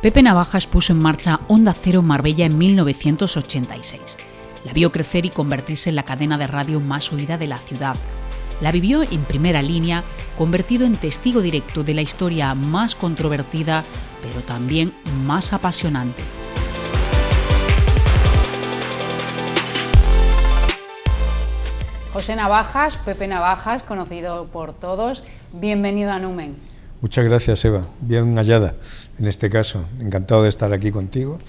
Pepe Navajas puso en marcha Onda Cero Marbella en 1986. La vio crecer y convertirse en la cadena de radio más oída de la ciudad. La vivió en primera línea, convertido en testigo directo de la historia más controvertida, pero también más apasionante. José Navajas, Pepe Navajas, conocido por todos, bienvenido a Numen. Muchas gracias, Eva, bien hallada en este caso, encantado de estar aquí contigo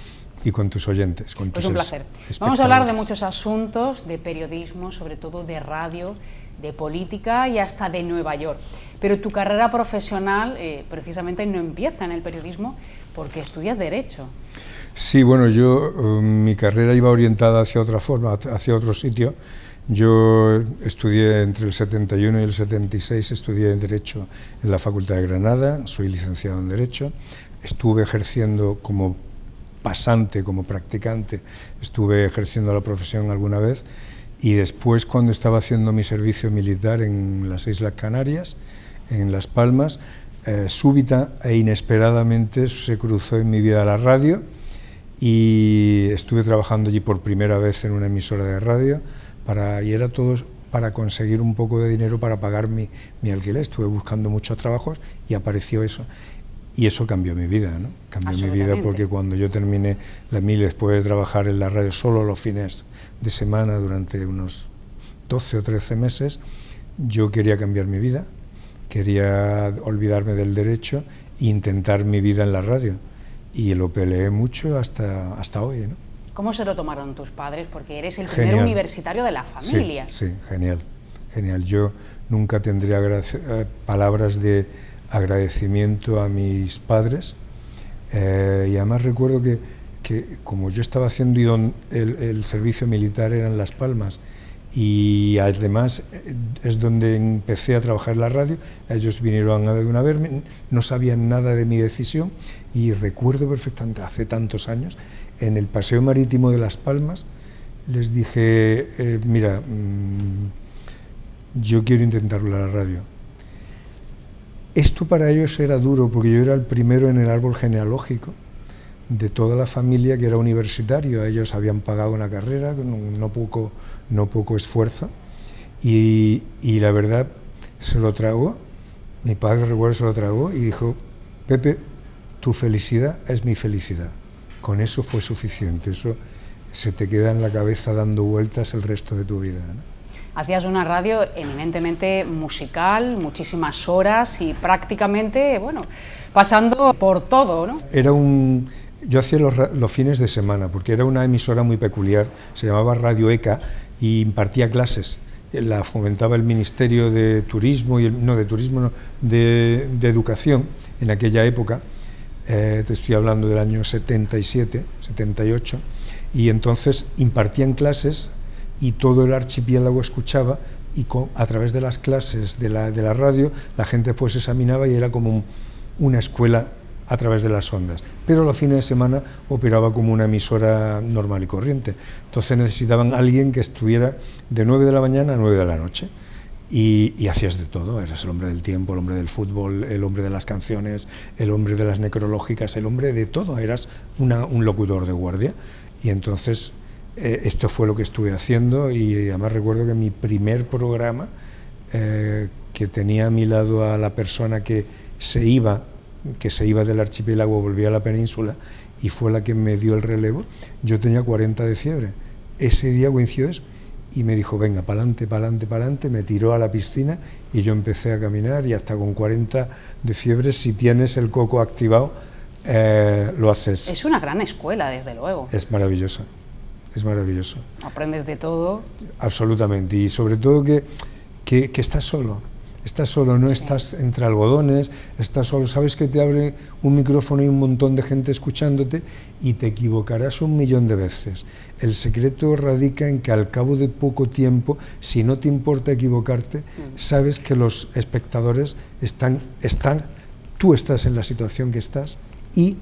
y con tus oyentes. Pues un placer. Vamos a hablar de muchos asuntos, de periodismo, sobre todo de radio, de política y hasta de Nueva York. Pero tu carrera profesional precisamente no empieza en el periodismo porque estudias Derecho. Sí, bueno, mi carrera iba orientada hacia otra forma, hacia otro sitio. Yo estudié entre el 71 y el 76, estudié Derecho en la Facultad de Granada, soy licenciado en Derecho, estuve ejerciendo como pasante, como practicante, estuve ejerciendo la profesión alguna vez y después cuando estaba haciendo mi servicio militar en las Islas Canarias, en Las Palmas, súbita e inesperadamente se cruzó en mi vida la radio y estuve trabajando allí por primera vez en una emisora de radio, y era todo para conseguir un poco de dinero para pagar mi alquiler. Estuve buscando muchos trabajos y apareció eso. Y eso cambió mi vida, ¿no? Cambió mi vida porque cuando yo terminé la mili, después de trabajar en la radio solo los fines de semana durante unos 12 o 13 meses, yo quería cambiar mi vida, quería olvidarme del derecho e intentar mi vida en la radio. Y lo peleé mucho hasta hoy, ¿no? ¿Cómo se lo tomaron tus padres? Porque eres el primer universitario de la familia. Sí, genial, genial. Yo nunca tendría palabras de agradecimiento a mis padres y además recuerdo que como yo estaba haciendo el servicio militar era en Las Palmas y además es donde empecé a trabajar en la radio, ellos vinieron a verme, no sabían nada de mi decisión y recuerdo perfectamente, hace tantos años, en el paseo marítimo de Las Palmas, les dije, mira, yo quiero intentarlo en la radio. Esto para ellos era duro porque yo era el primero en el árbol genealógico de toda la familia que era universitario. Ellos habían pagado una carrera con no poco esfuerzo y la verdad se lo tragó. Mi padre, recuerdo, se lo tragó y dijo, Pepe, tu felicidad es mi felicidad. Con eso fue suficiente, eso se te queda en la cabeza dando vueltas el resto de tu vida, ¿no? Hacías una radio eminentemente musical, muchísimas horas y prácticamente, bueno, pasando por todo, ¿no? Yo hacía los fines de semana, porque era una emisora muy peculiar, se llamaba Radio ECA y impartía clases. La fomentaba el Ministerio de Turismo, de Educación en aquella época. Te estoy hablando del año 77, 78, y entonces impartían clases y todo el archipiélago escuchaba y a través de las clases de la radio la gente pues examinaba y era como una escuela a través de las ondas, pero los fines de semana operaba como una emisora normal y corriente, entonces necesitaban a alguien que estuviera de 9 de la mañana a 9 de la noche. Y hacías de todo, eras el hombre del tiempo, el hombre del fútbol, el hombre de las canciones, el hombre de las necrológicas, el hombre de todo, eras un locutor de guardia. Y entonces esto fue lo que estuve haciendo y además recuerdo que mi primer programa, que tenía a mi lado a la persona que se iba del archipiélago, volvía a la península y fue la que me dio el relevo, yo tenía 40 de fiebre. Ese día coincidió eso. Y me dijo, venga, pa'lante, pa'lante, pa'lante, me tiró a la piscina y yo empecé a caminar y hasta con 40 de fiebre, si tienes el coco activado, lo haces. Es una gran escuela, desde luego. Es maravilloso, es maravilloso. Aprendes de todo. Absolutamente, y sobre todo que estás solo. Estás solo, no estás entre algodones, estás solo, sabes que te abre un micrófono y un montón de gente escuchándote y te equivocarás 1.000.000 de veces. El secreto radica en que al cabo de poco tiempo, si no te importa equivocarte, sabes que los espectadores tú estás en la situación que estás y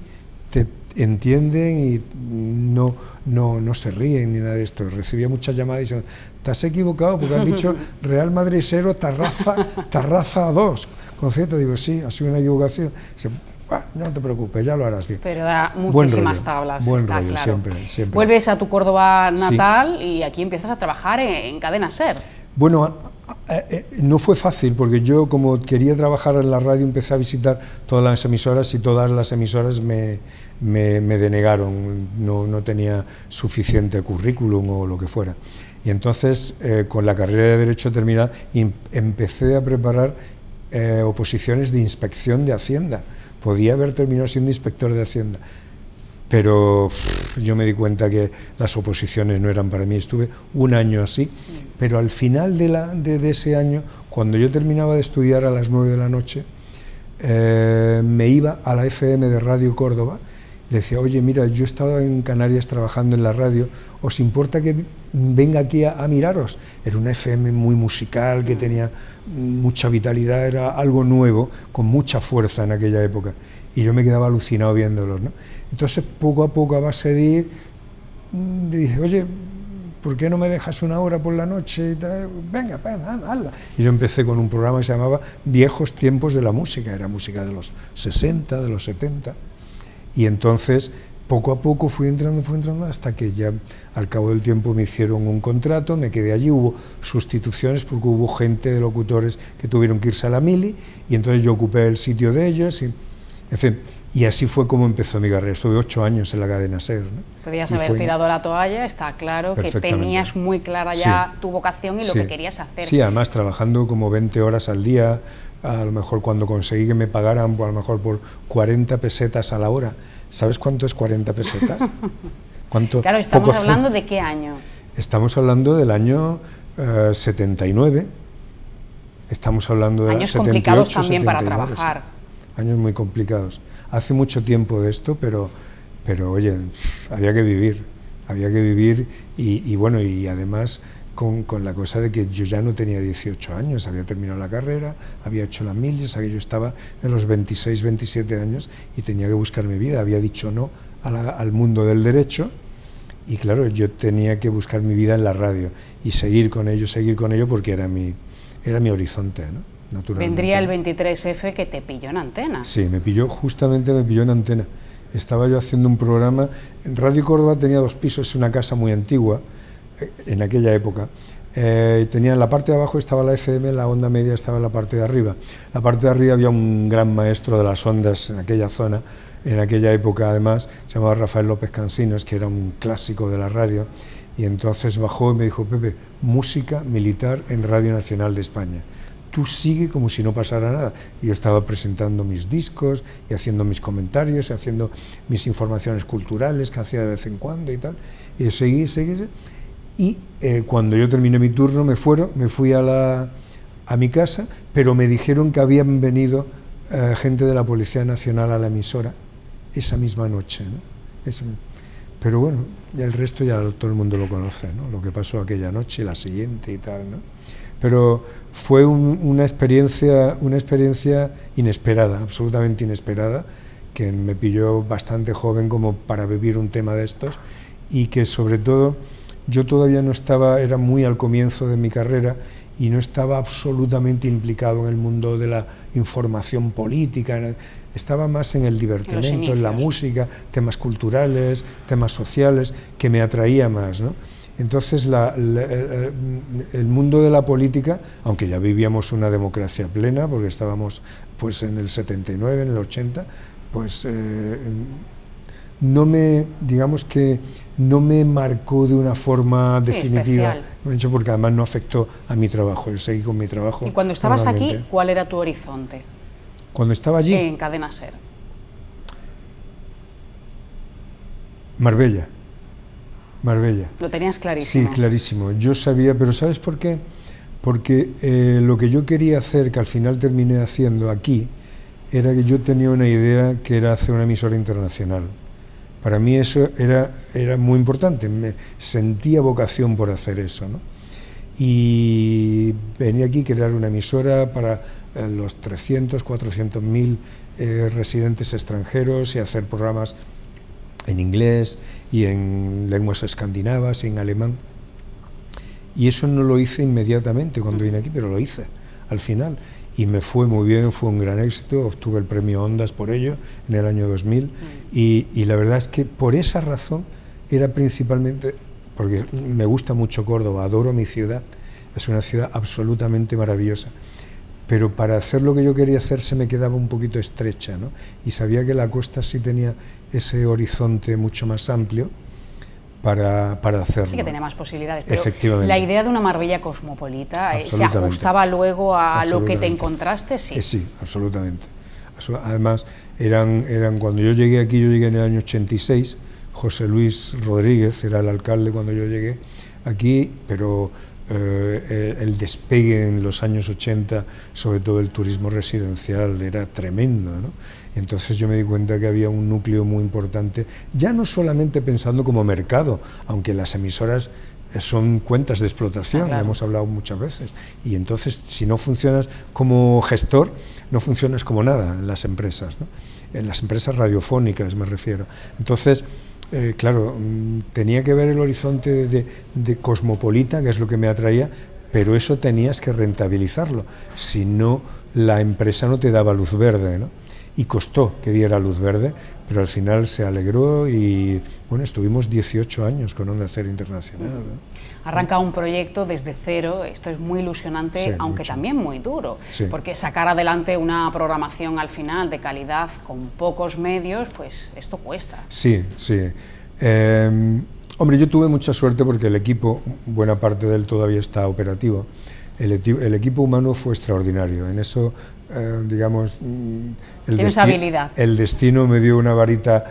te entienden y no se ríen ni nada de esto. Recibía muchas llamadas diciendo, te has equivocado porque has dicho Real Madrid 0, Tarraza 2. Con Z, digo, sí, ha sido una equivocación. no te preocupes, ya lo harás bien. Pero da muchísimas tablas, buen está rollo, claro. Siempre. Vuelves a tu Córdoba natal y aquí empiezas a trabajar en Cadena SER. Bueno, no fue fácil, porque yo, como quería trabajar en la radio, empecé a visitar todas las emisoras y todas las emisoras me denegaron, no tenía suficiente currículum o lo que fuera. Y entonces, con la carrera de Derecho terminada, empecé a preparar oposiciones de inspección de Hacienda. Podía haber terminado siendo inspector de Hacienda, pero yo me di cuenta que las oposiciones no eran para mí. Estuve un año así, pero al final de ese año, cuando yo terminaba de estudiar a las 9 de la noche, me iba a la FM de Radio Córdoba. Le decía, oye, mira, yo he estado en Canarias trabajando en la radio, ¿os importa que venga aquí a miraros? Era una FM muy musical, que tenía mucha vitalidad, era algo nuevo, con mucha fuerza en aquella época, y yo me quedaba alucinado viéndolos, ¿no? Entonces, poco a poco, a base de ir, le dije, oye, ¿por qué no me dejas una hora por la noche? Y tal? Venga, hazla. Y yo empecé con un programa que se llamaba Viejos Tiempos de la Música, era música de los 60, de los 70, y entonces poco a poco fui entrando hasta que ya al cabo del tiempo me hicieron un contrato, me quedé allí, hubo sustituciones porque hubo gente de locutores que tuvieron que irse a la mili, y entonces yo ocupé el sitio de ellos, y, en fin, y así fue como empezó mi carrera. Estuve 8 años en la cadena SER, ¿no? Podías haber tirado la toalla, está claro que tenías muy clara ya tu vocación y lo que querías hacer. Sí, además trabajando como 20 horas al día, a lo mejor cuando conseguí que me pagaran, a lo mejor por 40 pesetas a la hora. ¿Sabes cuánto es 40 pesetas? Claro, estamos hablando de qué año. Estamos hablando del año 79. Estamos hablando de años 78, complicados también 79, para trabajar. Sí. Años muy complicados. Hace mucho tiempo de esto, pero oye, había que vivir y bueno, y además con la cosa de que yo ya no tenía 18 años, había terminado la carrera, había hecho las miles, yo estaba en los 26, 27 años y tenía que buscar mi vida, había dicho no al mundo del derecho, y claro, yo tenía que buscar mi vida en la radio y seguir con ello porque era mi horizonte, ¿no? Naturalmente. Vendría el 23F que te pilló en antena. Sí, me pilló en antena. Estaba yo haciendo un programa, en Radio Córdoba tenía 2 pisos, una casa muy antigua, en aquella época. Tenía en la parte de abajo estaba la FM, la onda media estaba en la parte de arriba. La parte de arriba había un gran maestro de las ondas en aquella zona, en aquella época además, se llamaba Rafael López Cansinos, que era un clásico de la radio, y entonces bajó y me dijo, Pepe, música militar en Radio Nacional de España. Tú sigue como si no pasara nada. Y yo estaba presentando mis discos y haciendo mis comentarios y haciendo mis informaciones culturales que hacía de vez en cuando y tal. Y seguí. Y cuando yo terminé mi turno me fui a mi casa, pero me dijeron que habían venido gente de la Policía Nacional a la emisora esa misma noche, ¿no? Pero bueno, ya el resto ya todo el mundo lo conoce, ¿no? Lo que pasó aquella noche, la siguiente y tal, ¿no? Pero fue una experiencia inesperada, absolutamente inesperada, que me pilló bastante joven como para vivir un tema de estos, y que sobre todo yo todavía no estaba, era muy al comienzo de mi carrera y no estaba absolutamente implicado en el mundo de la información política, estaba más en el divertimento, en la música, temas culturales, temas sociales, que me atraía más, ¿no? Entonces el mundo de la política, aunque ya vivíamos una democracia plena, porque estábamos pues en el 79, en el 80, pues digamos que no me marcó de una forma definitiva, porque además no afectó a mi trabajo, yo seguí con mi trabajo. ¿Y cuando estabas aquí, cuál era tu horizonte? Cuando estaba allí, en Cadena SER. Marbella. Lo tenías clarísimo. Sí, clarísimo. Yo sabía, pero ¿sabes por qué? Porque lo que yo quería hacer, que al final terminé haciendo aquí, era que yo tenía una idea que era hacer una emisora internacional. Para mí eso era muy importante, me sentía vocación por hacer eso, ¿no? Y venía aquí a crear una emisora para los 300, 400.000 residentes extranjeros y hacer programas en inglés y en lenguas escandinavas y en alemán. Y eso no lo hice inmediatamente cuando vine aquí, pero lo hice al final. y me fue muy bien, fue un gran éxito, obtuve el premio Ondas por ello en el año 2000 y la verdad es que por esa razón era principalmente, porque me gusta mucho Córdoba, adoro mi ciudad, es una ciudad absolutamente maravillosa, pero para hacer lo que yo quería hacer se me quedaba un poquito estrecha, ¿no? Y sabía que la costa sí tenía ese horizonte mucho más amplio para hacerlo. Sí que tenía más posibilidades, pero efectivamente. La idea de una Marbella cosmopolita se ajustaba luego a lo que te encontraste, sí. Sí, absolutamente. Además, eran cuando yo llegué aquí, yo llegué en el año 86, José Luis Rodríguez era el alcalde cuando yo llegué aquí, pero el despegue en los años 80, sobre todo el turismo residencial, era tremendo, ¿no? Entonces yo me di cuenta que había un núcleo muy importante, ya no solamente pensando como mercado, aunque las emisoras son cuentas de explotación, claro. Hemos hablado muchas veces, y entonces si no funcionas como gestor, no funcionas como nada en las empresas, ¿no? En las empresas radiofónicas me refiero. Entonces, claro, tenía que ver el horizonte de cosmopolita, que es lo que me atraía, pero eso tenías que rentabilizarlo, si no la empresa no te daba luz verde, ¿no? Y costó que diera luz verde, pero al final se alegró y bueno, estuvimos 18 años con Onda Cero Internacional, ¿no? Arranca un proyecto desde cero, esto es muy ilusionante, sí, aunque mucho. También muy duro, sí. Porque sacar adelante una programación al final de calidad con pocos medios, pues esto cuesta. Sí, sí. Hombre, yo tuve mucha suerte porque el equipo, buena parte de él todavía está operativo. El equipo humano fue extraordinario, en eso, digamos, el destino me dio una varita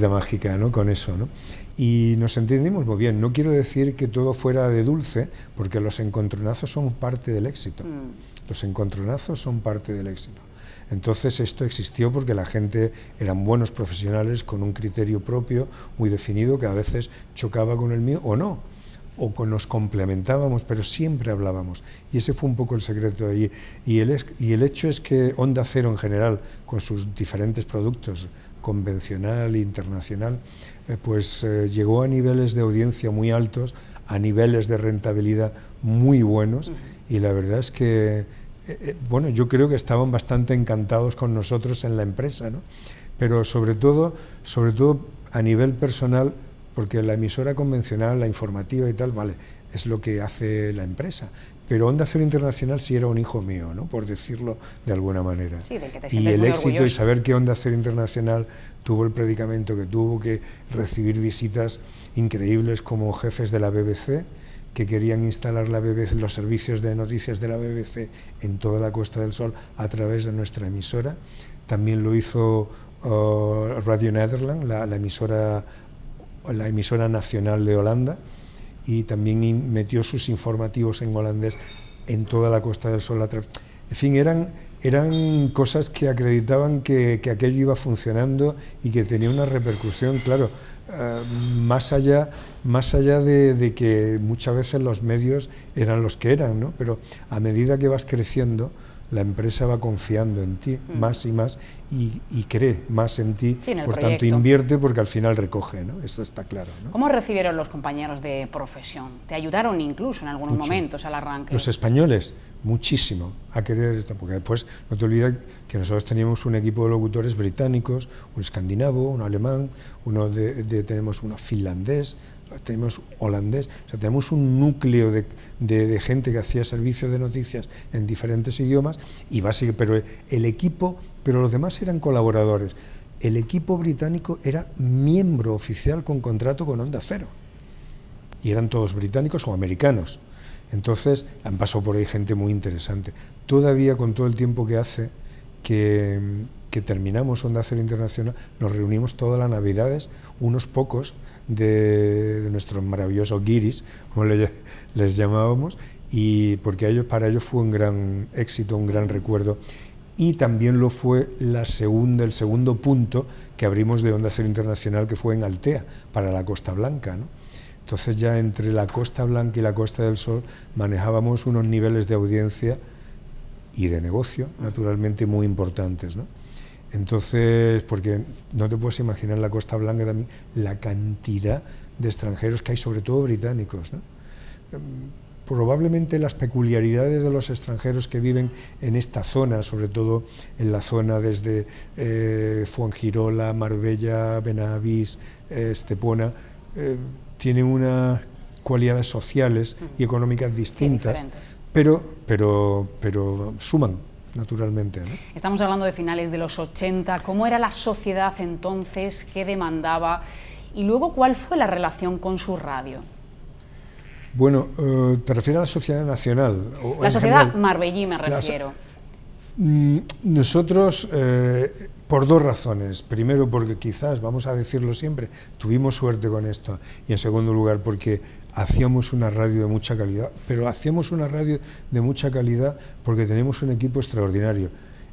mágica, ¿no? Con eso, ¿no? Y nos entendimos muy bien. No quiero decir que todo fuera de dulce, porque los encontronazos son parte del éxito. Los encontronazos son parte del éxito. Entonces esto existió porque la gente eran buenos profesionales con un criterio propio muy definido que a veces chocaba con el mío o no, o nos complementábamos, pero siempre hablábamos, y ese fue un poco el secreto de allí. Y el hecho es que Onda Cero en general, con sus diferentes productos, convencional e internacional, llegó a niveles de audiencia muy altos, a niveles de rentabilidad muy buenos, y la verdad es que, bueno, yo creo que estaban bastante encantados con nosotros en la empresa, ¿no? Pero sobre todo a nivel personal, porque la emisora convencional, la informativa y tal, vale, es lo que hace la empresa, pero Onda Cero Internacional sí era un hijo mío, ¿no? Por decirlo de alguna manera. Sí, de que te y el éxito orgulloso. Y saber que Onda Cero Internacional tuvo el predicamento que tuvo, que recibir visitas increíbles como jefes de la BBC, que querían instalar la BBC, los servicios de noticias de la BBC en toda la Costa del Sol a través de nuestra emisora. También lo hizo Radio Nederland, la emisora nacional de Holanda, y también metió sus informativos en holandés en toda la Costa del Sol. En fin, eran cosas que acreditaban que aquello iba funcionando y que tenía una repercusión, claro, más allá de que muchas veces los medios eran los que eran, ¿no? Pero a medida que vas creciendo, la empresa va confiando en ti más y más y cree más en ti, sí, en por proyecto. Tanto invierte porque al final recoge, ¿no? Eso está claro, ¿no? ¿Cómo recibieron los compañeros de profesión? ¿Te ayudaron incluso en algunos momentos al arranque? Los españoles, muchísimo a querer esto, porque después no te olvides que nosotros teníamos un equipo de locutores británicos, un escandinavo, un alemán, tenemos uno finlandés, tenemos holandés, o sea, tenemos un núcleo de gente que hacía servicios de noticias en diferentes idiomas, y pero el equipo, pero los demás eran colaboradores. El equipo británico era miembro oficial con contrato con Onda Cero, y eran todos británicos o americanos. Entonces han pasado por ahí gente muy interesante. Todavía con todo el tiempo que hace que terminamos Onda Cero Internacional, nos reunimos todas las Navidades, unos pocos de nuestros maravillosos guiris, como les llamábamos, y porque para ellos fue un gran éxito, un gran recuerdo, y también lo fue el segundo punto que abrimos de Onda Cero Internacional, que fue en Altea, para la Costa Blanca, ¿no? Entonces ya entre la Costa Blanca y la Costa del Sol manejábamos unos niveles de audiencia y de negocio, naturalmente, muy importantes, ¿no? Entonces, porque no te puedes imaginar en la Costa Blanca también la cantidad de extranjeros que hay, sobre todo británicos, ¿no? probablemente las peculiaridades de los extranjeros que viven en esta zona, sobre todo en la zona desde Fuengirola, Marbella, Benavís, Estepona, tienen unas cualidades sociales y económicas distintas, pero suman, naturalmente, ¿no? Estamos hablando de finales de los 80, ¿cómo era la sociedad entonces? ¿Qué demandaba? Y luego, ¿cuál fue la relación con su radio? Bueno, ¿te refieres a la sociedad nacional? La sociedad marbellí me refiero. Nosotros, por dos razones. Primero, porque quizás, vamos a decirlo siempre, tuvimos suerte con esto. Y en segundo lugar, porque hacíamos una radio de mucha calidad. Pero hacíamos una radio de mucha calidad porque tenemos un equipo extraordinario.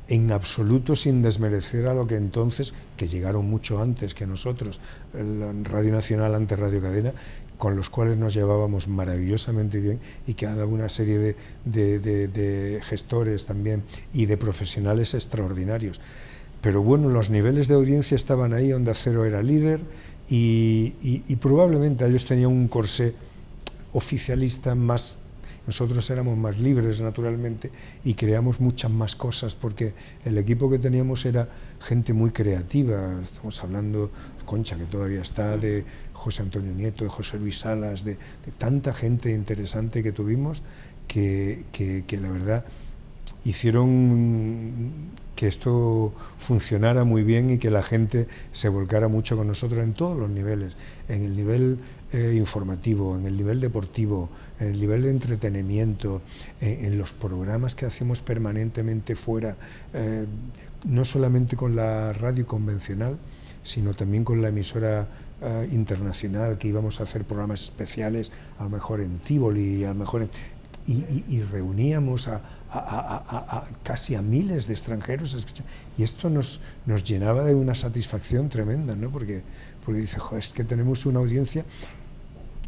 En absoluto sin desmerecer a lo que entonces, que llegaron mucho antes que nosotros, Radio Nacional, antes Radio Cadena, con los cuales nos llevábamos maravillosamente bien y que ha dado una serie de gestores también y de profesionales extraordinarios. Pero bueno, los niveles de audiencia estaban ahí, Onda Cero era líder y probablemente ellos tenían un corsé oficialista más. Nosotros éramos más libres, naturalmente, y creamos muchas más cosas, porque el equipo que teníamos era gente muy creativa. Estamos hablando, Concha, que todavía está, de José Antonio Nieto, de José Luis Salas, de tanta gente interesante que tuvimos, que la verdad hicieron que esto funcionara muy bien y que la gente se volcara mucho con nosotros en todos los niveles, en el nivel informativo, en el nivel deportivo, en el nivel de entretenimiento, en los programas que hacemos permanentemente fuera, no solamente con la radio convencional, sino también con la emisora internacional, que íbamos a hacer programas especiales, a lo mejor en Tívoli, a lo mejor y reuníamos casi a miles de extranjeros, y esto nos llenaba de una satisfacción tremenda, ¿no? Porque dice, joder, es que tenemos una audiencia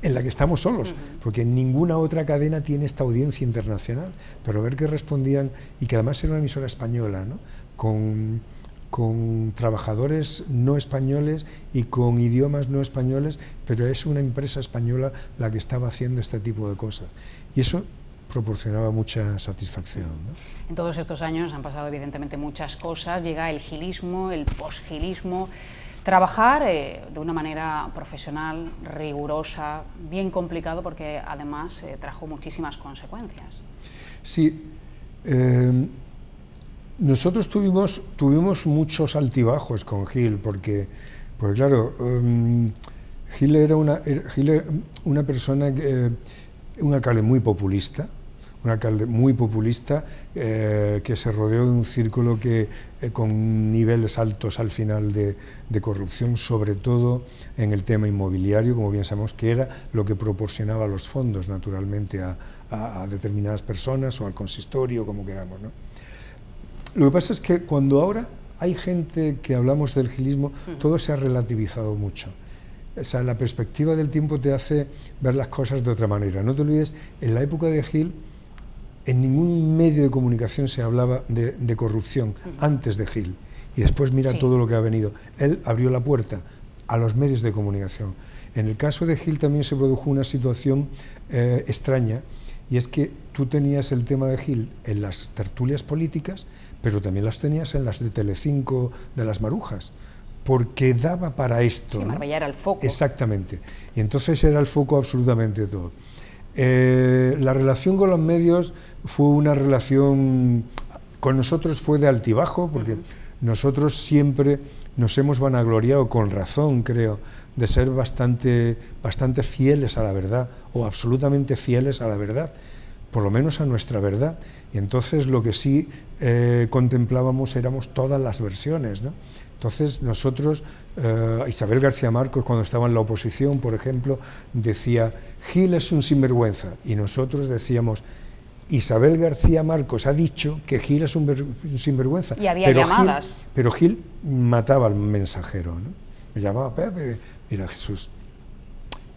en la que estamos solos, porque ninguna otra cadena tiene esta audiencia internacional, pero ver que respondían, y que además era una emisora española, ¿no? Con trabajadores no españoles y con idiomas no españoles, pero es una empresa española la que estaba haciendo este tipo de cosas, y eso proporcionaba mucha satisfacción, ¿no? En todos estos años han pasado evidentemente muchas cosas, llega el gilismo, el posgilismo. Trabajar de una manera profesional, rigurosa, bien complicado, porque además trajo muchísimas consecuencias. Sí, nosotros tuvimos muchos altibajos con Gil, porque claro, Gil era una persona, un alcalde muy populista, que se rodeó de un círculo con niveles altos al final de corrupción, sobre todo en el tema inmobiliario, como bien sabemos, que era lo que proporcionaba los fondos, naturalmente, a determinadas personas o al consistorio, como queramos, ¿no? Lo que pasa es que cuando ahora hay gente que hablamos del gilismo, todo se ha relativizado mucho. O sea, la perspectiva del tiempo te hace ver las cosas de otra manera. No te olvides, en la época de Gil, en ningún medio de comunicación se hablaba de corrupción antes de Gil. Y después mira todo lo que ha venido. Él abrió la puerta a los medios de comunicación. En el caso de Gil también se produjo una situación extraña, y es que tú tenías el tema de Gil en las tertulias políticas, pero también las tenías en las de Telecinco, de las Marujas, porque daba para esto, ¿no? Marbella era el foco. Exactamente. Y entonces era el foco absolutamente de todo. La relación con los medios fue una relación, con nosotros fue de altibajo, porque nosotros siempre nos hemos vanagloriado, con razón creo, de ser bastante fieles a la verdad, o absolutamente fieles a la verdad, por lo menos a nuestra verdad. Y entonces lo que sí contemplábamos éramos todas las versiones, ¿no? Entonces nosotros, Isabel García Marcos, cuando estaba en la oposición, por ejemplo, decía, Gil es un sinvergüenza, y nosotros decíamos, Isabel García Marcos ha dicho que Gil es un sinvergüenza. Y había llamadas. Pero Gil mataba al mensajero, ¿no? Me llamaba, Pepe, mira Jesús.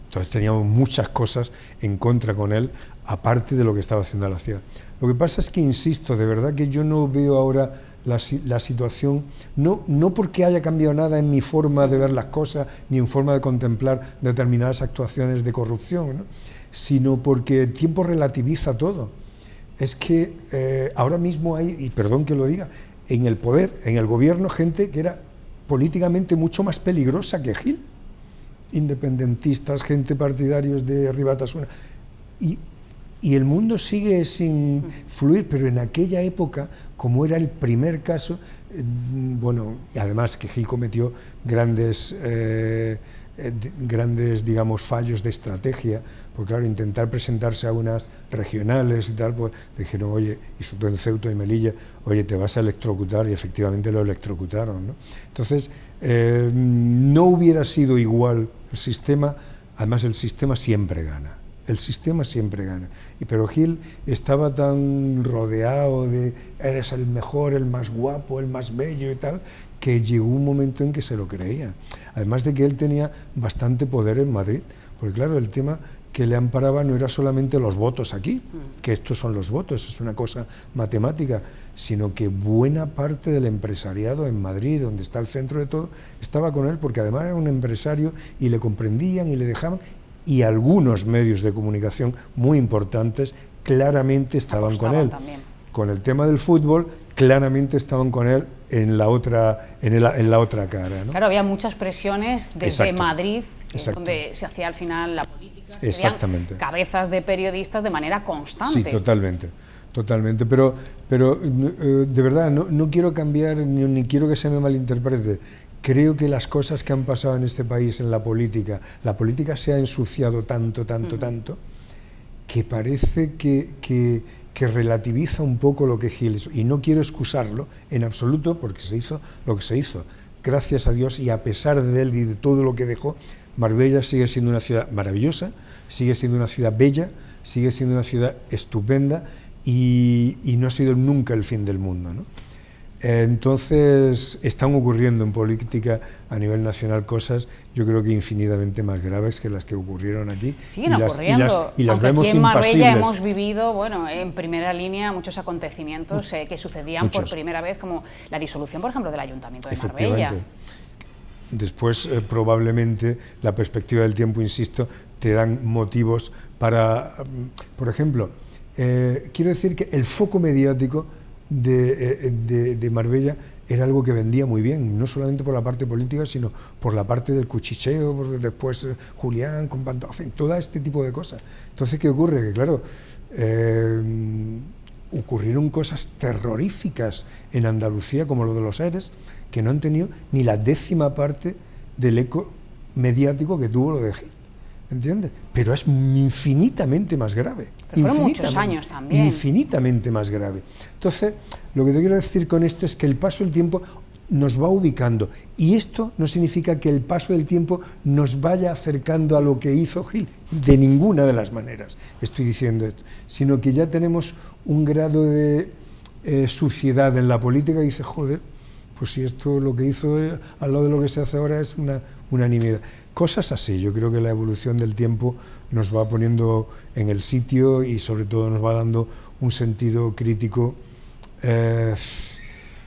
Entonces teníamos muchas cosas en contra con él, aparte de lo que estaba haciendo la ciudad. Lo que pasa es que, insisto, de verdad que yo no veo ahora la situación, no porque haya cambiado nada en mi forma de ver las cosas, ni en forma de contemplar determinadas actuaciones de corrupción, ¿no? sino porque el tiempo relativiza todo. Es que ahora mismo hay, y perdón que lo diga, en el poder, en el gobierno, gente que era políticamente mucho más peligrosa que Gil. Independentistas, gente partidarios de Ribatasuna. Y el mundo sigue sin fluir, pero en aquella época, como era el primer caso, bueno, y además que Gil cometió grandes, digamos, fallos de estrategia, porque claro, intentar presentarse a unas regionales y tal, pues dijeron, oye, y sobre todo en Ceuta y Melilla, oye, te vas a electrocutar, y efectivamente lo electrocutaron, ¿no? Entonces, no hubiera sido igual el sistema, además el sistema siempre gana. El sistema siempre gana. Pero Gil estaba tan rodeado de eres el mejor, el más guapo, el más bello y tal, que llegó un momento en que se lo creía. Además de que él tenía bastante poder en Madrid, porque claro, el tema que le amparaba no era solamente los votos aquí, que estos son los votos, es una cosa matemática, sino que buena parte del empresariado en Madrid, donde está el centro de todo, estaba con él, porque además era un empresario y le comprendían y le dejaban, y algunos medios de comunicación muy importantes claramente estaban con él. También. Con el tema del fútbol, claramente estaban con él en la otra cara, ¿no? Claro, había muchas presiones desde Madrid, donde se hacía al final la política, exactamente, cabezas de periodistas de manera constante. Sí, totalmente. Totalmente, pero de verdad no quiero cambiar ni quiero que se me malinterprete. Creo que las cosas que han pasado en este país en la política se ha ensuciado tanto, que parece que relativiza un poco lo que Gil hizo. Y no quiero excusarlo en absoluto, porque se hizo lo que se hizo. Gracias a Dios, y a pesar de él y de todo lo que dejó, Marbella sigue siendo una ciudad maravillosa, sigue siendo una ciudad bella, sigue siendo una ciudad estupenda, y no ha sido nunca el fin del mundo, ¿no? Entonces están ocurriendo en política a nivel nacional cosas, yo creo que infinitamente más graves que las que ocurrieron aquí. Siguen ocurriendo, y las aunque vemos aquí en Marbella impasibles. hemos vivido, bueno, en primera línea muchos acontecimientos que sucedían por primera vez, como la disolución, por ejemplo, del Ayuntamiento de Marbella. Después, probablemente, la perspectiva del tiempo, insisto, te dan motivos para, por ejemplo, quiero decir que el foco mediático de Marbella era algo que vendía muy bien, no solamente por la parte política, sino por la parte del cuchicheo, después Julián, con Pantofel, todo este tipo de cosas. Entonces, ¿qué ocurre? Que claro, ocurrieron cosas terroríficas en Andalucía, como lo de los Eres, que no han tenido ni la 10ª parte del eco mediático que tuvo lo de Gil. ¿Entiendes? Pero es infinitamente más grave. Pero fueron muchos años también. Infinitamente más grave. Entonces, lo que te quiero decir con esto es que el paso del tiempo nos va ubicando. Y esto no significa que el paso del tiempo nos vaya acercando a lo que hizo Gil. De ninguna de las maneras estoy diciendo esto. Sino que ya tenemos un grado de suciedad en la política y dice, joder, pues si esto lo que hizo al lado de lo que se hace ahora es una unanimidad. Cosas así, yo creo que la evolución del tiempo nos va poniendo en el sitio y sobre todo nos va dando un sentido crítico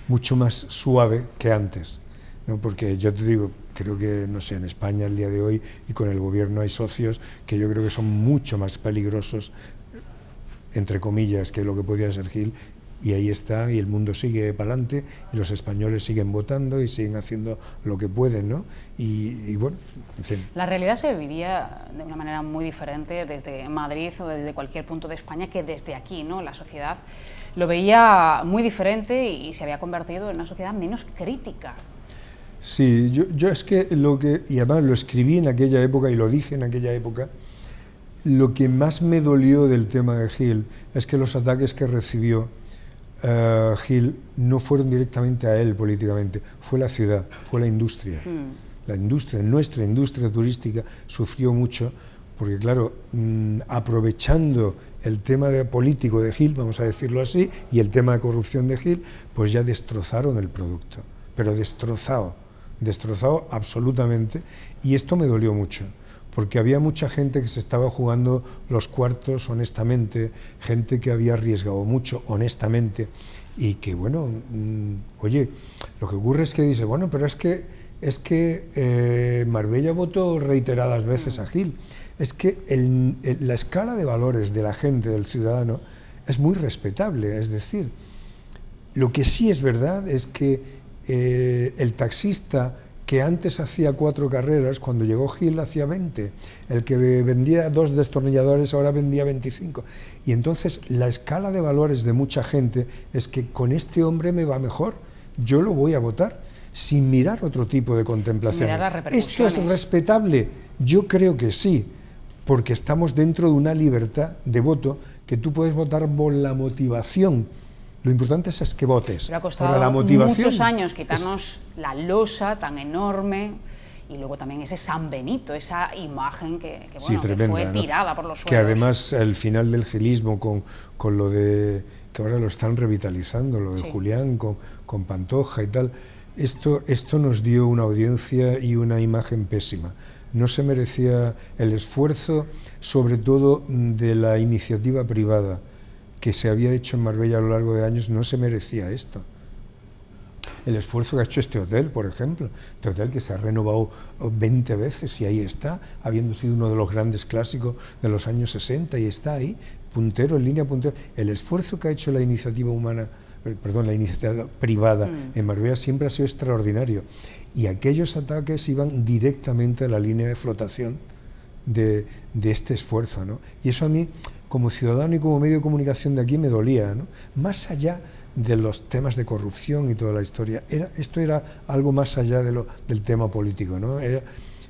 mucho más suave que antes, ¿no? Porque yo te digo, creo que, no sé, en España el día de hoy y con el gobierno hay socios que yo creo que son mucho más peligrosos, entre comillas, que lo que podía ser Gil. Y ahí está, y el mundo sigue para adelante, y los españoles siguen votando y siguen haciendo lo que pueden, ¿no? Y bueno, en fin. La realidad se vivía de una manera muy diferente desde Madrid o desde cualquier punto de España que desde aquí, ¿no? La sociedad lo veía muy diferente y se había convertido en una sociedad menos crítica. Sí, yo es que y además lo escribí en aquella época y lo dije en aquella época, lo que más me dolió del tema de Gil es que los ataques que recibió Gil no fueron directamente a él políticamente, fue la ciudad, fue la industria. La industria, nuestra industria turística sufrió mucho porque claro, aprovechando el tema político de Gil, vamos a decirlo así, y el tema de corrupción de Gil, pues ya destrozaron el producto, pero destrozado absolutamente, y esto me dolió mucho. Porque había mucha gente que se estaba jugando los cuartos honestamente, gente que había arriesgado mucho honestamente, y que bueno, oye, lo que ocurre es que dice, bueno, pero es que Marbella votó reiteradas veces a Gil. es que la escala de valores de la gente, del ciudadano, es muy respetable. Es decir, lo que sí es verdad es que el taxista que antes hacía 4 carreras, cuando llegó Gil hacía 20, el que vendía 2 destornilladores ahora vendía 25, y entonces la escala de valores de mucha gente es que con este hombre me va mejor, yo lo voy a votar, sin mirar otro tipo de contemplación. ¿Esto es respetable? Yo creo que sí, porque estamos dentro de una libertad de voto, que tú puedes votar por la motivación. Lo importante es que votes. Pero ha costado la motivación muchos años quitarnos la losa tan enorme, y luego también ese San Benito, esa imagen que tremenda, que fue tirada por los suelos. Que además el final del gilismo con lo de, que ahora lo están revitalizando, lo de Julián con Pantoja y tal, esto nos dio una audiencia y una imagen pésima. No se merecía el esfuerzo, sobre todo de la iniciativa privada que se había hecho en Marbella a lo largo de años, no se merecía esto. El esfuerzo que ha hecho este hotel, por ejemplo, este hotel que se ha renovado 20 veces y ahí está, habiendo sido uno de los grandes clásicos de los años 60 y está ahí, puntero, en línea puntero. El esfuerzo que ha hecho la iniciativa privada en Marbella siempre ha sido extraordinario, y aquellos ataques iban directamente a la línea de flotación de este esfuerzo, ¿no? Y eso a mí, como ciudadano y como medio de comunicación de aquí, me dolía, ¿no? Más allá de los temas de corrupción y toda la historia, esto era algo más allá del tema político, ¿no?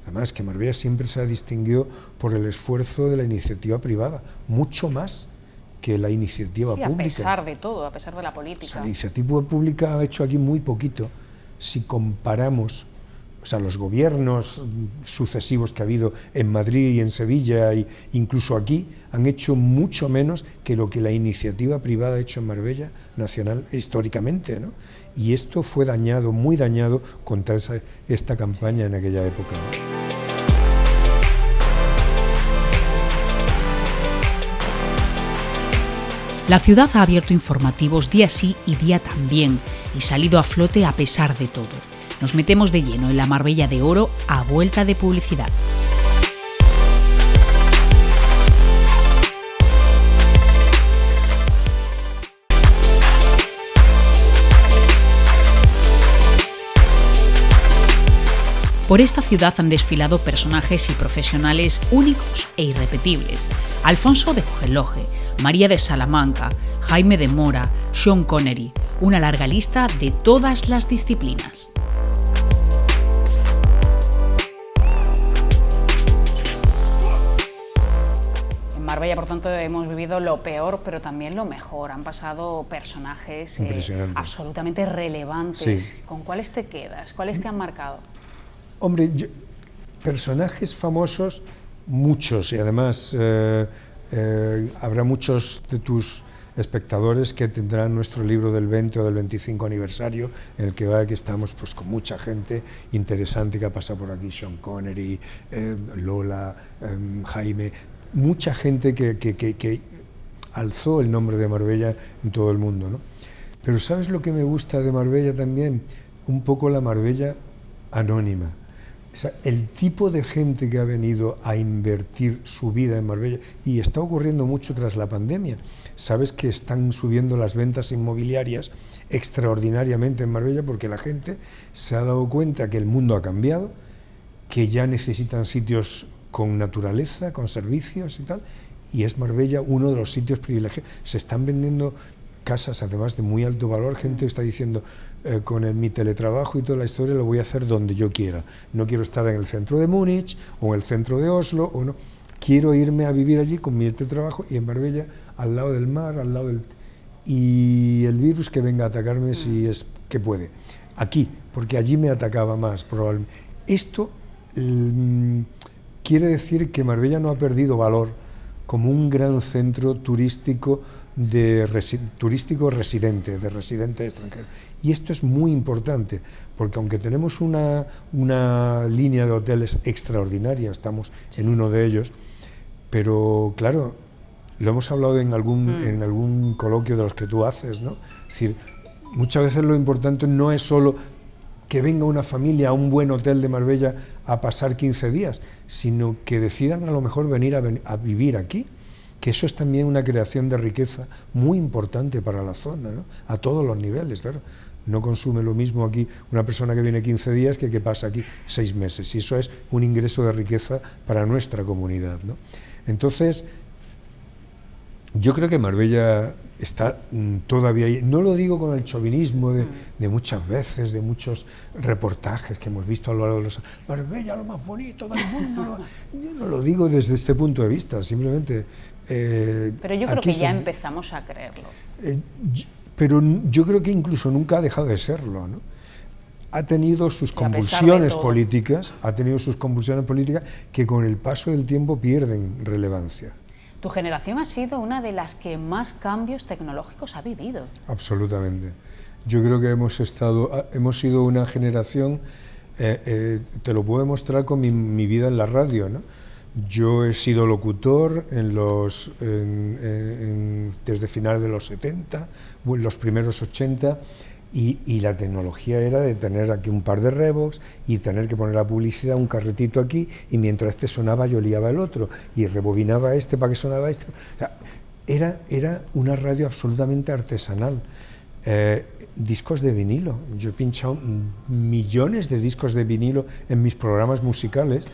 Además que Marbella siempre se ha distinguido por el esfuerzo de la iniciativa privada, mucho más que la iniciativa pública. A pesar de todo, a pesar de la política. O sea, la iniciativa pública ha hecho aquí muy poquito, si comparamos, o sea, los gobiernos sucesivos que ha habido en Madrid y en Sevilla, e incluso aquí, han hecho mucho menos que lo que la iniciativa privada ha hecho en Marbella nacional históricamente, ¿no? Y esto fue dañado, muy dañado, con esta campaña en aquella época, ¿no? La ciudad ha abierto informativos día sí y día también, y salido a flote a pesar de todo. Nos metemos de lleno en la Marbella de oro a vuelta de publicidad. Por esta ciudad han desfilado personajes y profesionales únicos e irrepetibles. Alfonso de Hohenlohe, María de Salamanca, Jaime de Mora, Sean Connery, una larga lista de todas las disciplinas. En Marbella, por tanto, hemos vivido lo peor, pero también lo mejor. Han pasado personajes absolutamente relevantes. Sí. ¿Con cuáles te quedas? ¿Cuáles te han marcado? Hombre, personajes famosos, muchos, y además habrá muchos de tus espectadores que tendrán nuestro libro del 20 o del 25 aniversario, en el que estamos pues con mucha gente interesante que ha pasado por aquí, Sean Connery, Lola, Jaime, mucha gente que alzó el nombre de Marbella en todo el mundo, ¿no? Pero ¿sabes lo que me gusta de Marbella también? Un poco la Marbella anónima. O sea, el tipo de gente que ha venido a invertir su vida en Marbella, y está ocurriendo mucho tras la pandemia. Sabes que están subiendo las ventas inmobiliarias extraordinariamente en Marbella porque la gente se ha dado cuenta que el mundo ha cambiado, que ya necesitan sitios con naturaleza, con servicios y tal, y es Marbella uno de los sitios privilegiados. Se están vendiendo casas además de muy alto valor, gente está diciendo con mi teletrabajo y toda la historia lo voy a hacer donde yo quiera, no quiero estar en el centro de Múnich o en el centro de Oslo, o no, quiero irme a vivir allí con mi teletrabajo y en Marbella, al lado del mar, al lado del... y el virus que venga a atacarme si es que puede, aquí, porque allí me atacaba más probablemente. Esto quiere decir que Marbella no ha perdido valor como un gran centro turístico residente, de residente extranjero. Y esto es muy importante, porque aunque tenemos una línea de hoteles extraordinaria, estamos en uno de ellos, pero claro, lo hemos hablado en algún coloquio de los que tú haces, ¿no? Es decir, muchas veces lo importante no es solo que venga una familia a un buen hotel de Marbella a pasar 15 días, sino que decidan a lo mejor venir a vivir aquí, que eso es también una creación de riqueza muy importante para la zona, ¿no? A todos los niveles, claro. No consume lo mismo aquí una persona que viene 15 días que pasa aquí 6 meses, y eso es un ingreso de riqueza para nuestra comunidad, ¿no? Entonces, yo creo que Marbella está todavía ahí. No lo digo con el chauvinismo de muchas veces, de muchos reportajes que hemos visto a lo largo de los años. Marbella, lo más bonito del mundo. Yo no lo digo desde este punto de vista, simplemente... pero yo creo que ya empezamos a creerlo. Pero yo creo que incluso nunca ha dejado de serlo, ¿no? Ha tenido sus convulsiones políticas, que con el paso del tiempo pierden relevancia. Tu generación ha sido una de las que más cambios tecnológicos ha vivido. Absolutamente. Yo creo que hemos sido una generación, te lo puedo demostrar con mi vida en la radio, ¿no? Yo he sido locutor desde finales de los 70, los primeros 80, y la tecnología era de tener aquí un par de Revox y tener que poner la publicidad, un carretito aquí, y mientras este sonaba yo liaba el otro y rebobinaba este para que sonaba este. O sea, era una radio absolutamente artesanal. Discos de vinilo, yo he pinchado millones de discos de vinilo en mis programas musicales,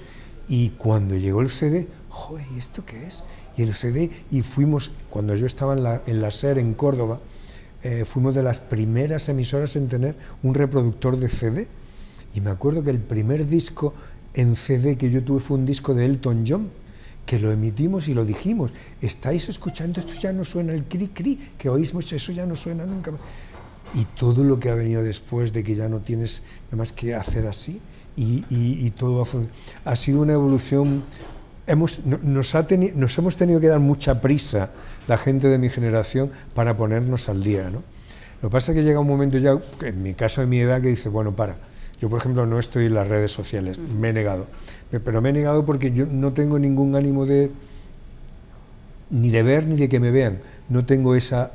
y cuando llegó el CD, joder, ¿y esto qué es? Y el CD, y fuimos, cuando yo estaba en la SER en Córdoba, fuimos de las primeras emisoras en tener un reproductor de CD, y me acuerdo que el primer disco en CD que yo tuve fue un disco de Elton John, que lo emitimos y lo dijimos: estáis escuchando, esto ya no suena, el cri cri que oís mucho, eso ya no suena nunca más. Y todo lo que ha venido después, de que ya no tienes nada más que hacer así, y todo ha sido una evolución. Nos hemos tenido que dar mucha prisa, la gente de mi generación, para ponernos al día, ¿no? Lo que pasa es que llega un momento ya, en mi caso de mi edad, que dice, bueno, yo por ejemplo no estoy en las redes sociales, me he negado, pero me he negado porque yo no tengo ningún ánimo ni de ver ni de que me vean, no tengo esa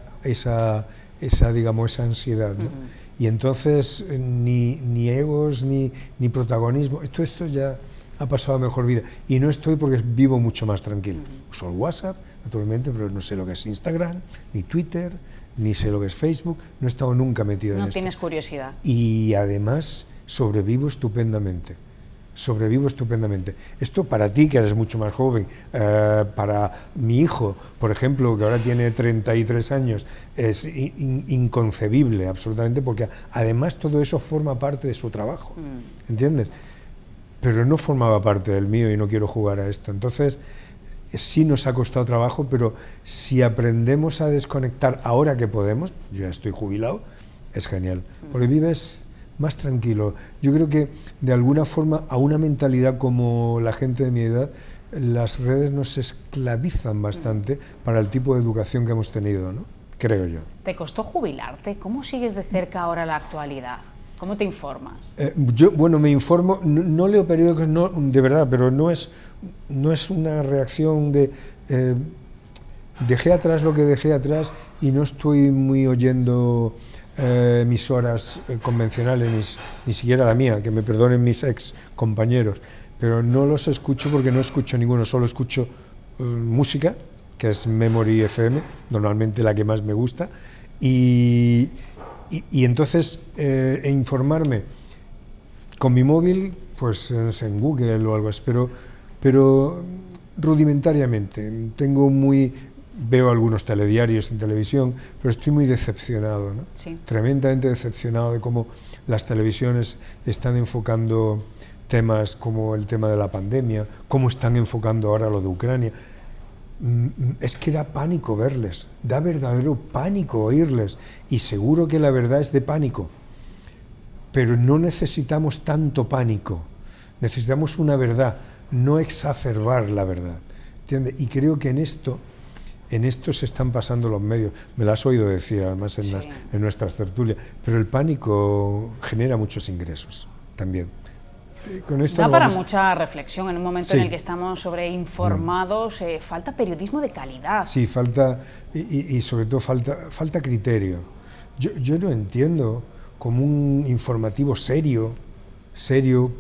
digamos, esa ansiedad, ¿no? Y entonces ni egos ni protagonismo, esto ya ha pasado a mejor vida, y no estoy porque vivo mucho más tranquilo. Uso el WhatsApp, naturalmente, pero no sé lo que es Instagram, ni Twitter, ni sé lo que es Facebook, no he estado nunca metido en esto. No tienes curiosidad. Y además sobrevivo estupendamente. Esto para ti, que eres mucho más joven, para mi hijo, por ejemplo, que ahora tiene 33 años, es inconcebible absolutamente, porque además todo eso forma parte de su trabajo, ¿entiendes? Pero no formaba parte del mío y no quiero jugar a esto. Entonces, sí nos ha costado trabajo, pero si aprendemos a desconectar ahora que podemos, yo ya estoy jubilado, es genial, porque vives más tranquilo. Yo creo que de alguna forma a una mentalidad como la gente de mi edad, las redes nos esclavizan bastante para el tipo de educación que hemos tenido, ¿no? Creo yo. ¿Te costó jubilarte? ¿Cómo sigues de cerca ahora la actualidad? ¿Cómo te informas? Bueno, me informo, no leo periódicos, no, de verdad, pero no es una reacción de... dejé atrás lo que dejé atrás y no estoy muy oyendo emisoras convencionales, ni siquiera la mía, que me perdonen mis ex compañeros, pero no los escucho porque no escucho ninguno, solo escucho música, que es Memory FM, normalmente la que más me gusta, y entonces informarme con mi móvil, pues no sé, en Google o algo así, pero rudimentariamente. Veo algunos telediarios en televisión, pero estoy muy decepcionado, ¿no? Sí. Tremendamente decepcionado de cómo las televisiones están enfocando temas como el tema de la pandemia, cómo están enfocando ahora lo de Ucrania. Es que da pánico verles, da verdadero pánico oírles, y seguro que la verdad es de pánico, pero no necesitamos tanto pánico, necesitamos una verdad, no exacerbar la verdad, ¿entiendes? Y creo que en esto se están pasando los medios, me lo has oído decir además en nuestras tertulias, pero el pánico genera muchos ingresos también. Con esto da para mucha reflexión en un momento en el que estamos sobreinformados. Falta periodismo de calidad. Sí, falta, y sobre todo falta criterio. Yo no entiendo informativo serio,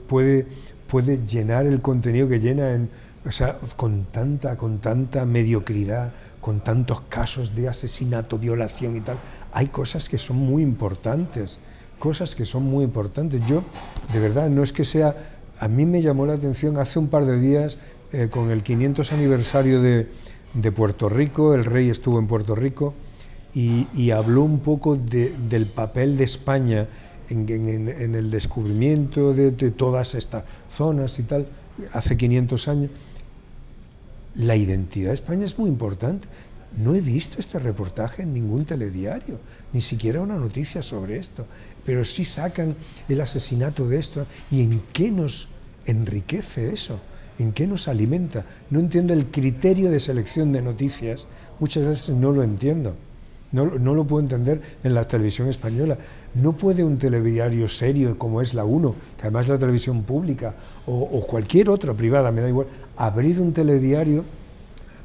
puede llenar el contenido que llena o sea, con tanta mediocridad, con tantos casos de asesinato, violación y tal. Hay cosas que son muy importantes, Yo, de verdad, no es que sea... A mí me llamó la atención hace un par de días, con el 500 aniversario de Puerto Rico, el rey estuvo en Puerto Rico y habló un poco del papel de España en el descubrimiento de todas estas zonas y tal, hace 500 años. La identidad de España es muy importante. No he visto este reportaje en ningún telediario, ni siquiera una noticia sobre esto, pero sí sacan el asesinato de esto. ¿Y en qué nos enriquece eso? ¿En qué nos alimenta? No entiendo el criterio de selección de noticias, muchas veces no lo entiendo. No lo puedo entender en la televisión española. No puede un telediario serio como es la 1, que además es la televisión pública, o cualquier otra privada, me da igual, abrir un telediario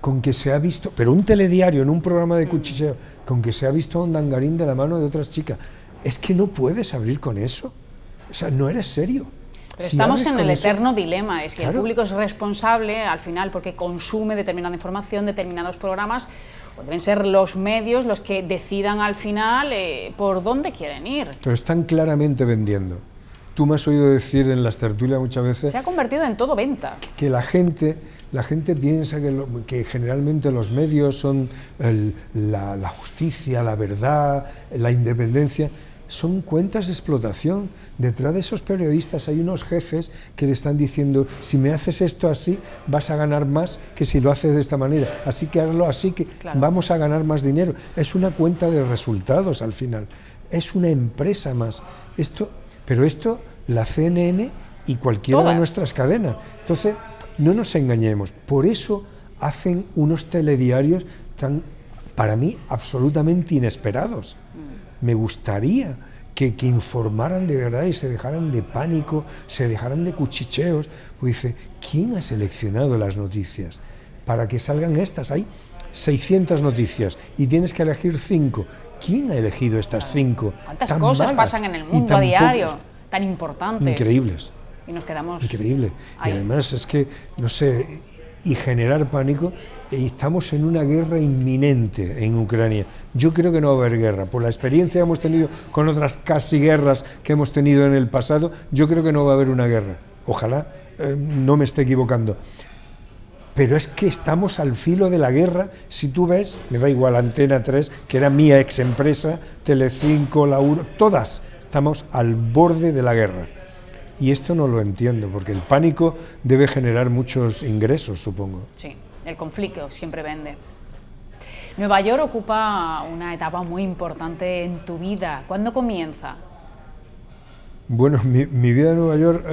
con que se ha visto, pero un telediario en un programa de cuchicheo, con que se ha visto a un dangarín de la mano de otras chicas. Es que no puedes abrir con eso. O sea, no eres serio. Pero estamos en el eterno dilema, es que el público es responsable al final porque consume determinada información, determinados programas, o deben ser los medios los que decidan al final por dónde quieren ir. Pero están claramente vendiendo. Tú me has oído decir en las tertulias muchas veces... Se ha convertido en todo venta. Que la gente piensa que generalmente los medios son la justicia, la verdad, la independencia. Son cuentas de explotación. Detrás de esos periodistas hay unos jefes que le están diciendo: si me haces esto así, vas a ganar más que si lo haces de esta manera. Así que hazlo así, que vamos a ganar más dinero. Es una cuenta de resultados al final. Es una empresa más. Pero esto, la CNN y cualquiera de nuestras cadenas. Entonces, no nos engañemos. Por eso hacen unos telediarios tan, para mí, absolutamente inesperados. Me gustaría que informaran de verdad y se dejaran de pánico, se dejaran de cuchicheos. Pues dice, ¿quién ha seleccionado las noticias para que salgan estas? Hay 600 noticias y tienes que elegir 5. ¿Quién ha elegido estas 5? ¿Cuántas cosas pasan en el mundo a diario, tan importantes? Increíbles. Y nos quedamos... Increíble. Ahí. Y además es que, no sé, y generar pánico. Estamos en una guerra inminente en Ucrania. Yo creo que no va a haber guerra. Por la experiencia que hemos tenido con otras casi guerras que hemos tenido en el pasado, yo creo que no va a haber una guerra. Ojalá no me esté equivocando. Pero es que estamos al filo de la guerra. Si tú ves, me da igual, Antena 3, que era mi ex empresa, Telecinco, La 1, todas estamos al borde de la guerra. Y esto no lo entiendo, porque el pánico debe generar muchos ingresos, supongo. Sí. El conflicto siempre vende. Nueva York ocupa una etapa muy importante en tu vida. ¿Cuándo comienza? Bueno, mi vida en Nueva York,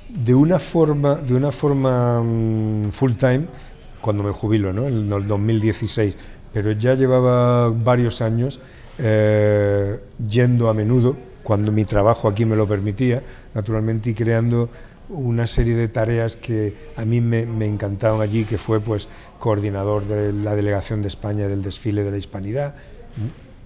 de una forma full time, cuando me jubilo, ¿no? En el 2016, pero ya llevaba varios años yendo a menudo, cuando mi trabajo aquí me lo permitía, naturalmente, y creando una serie de tareas que a mí me encantaban allí, que fue pues coordinador de la delegación de España del desfile de la Hispanidad.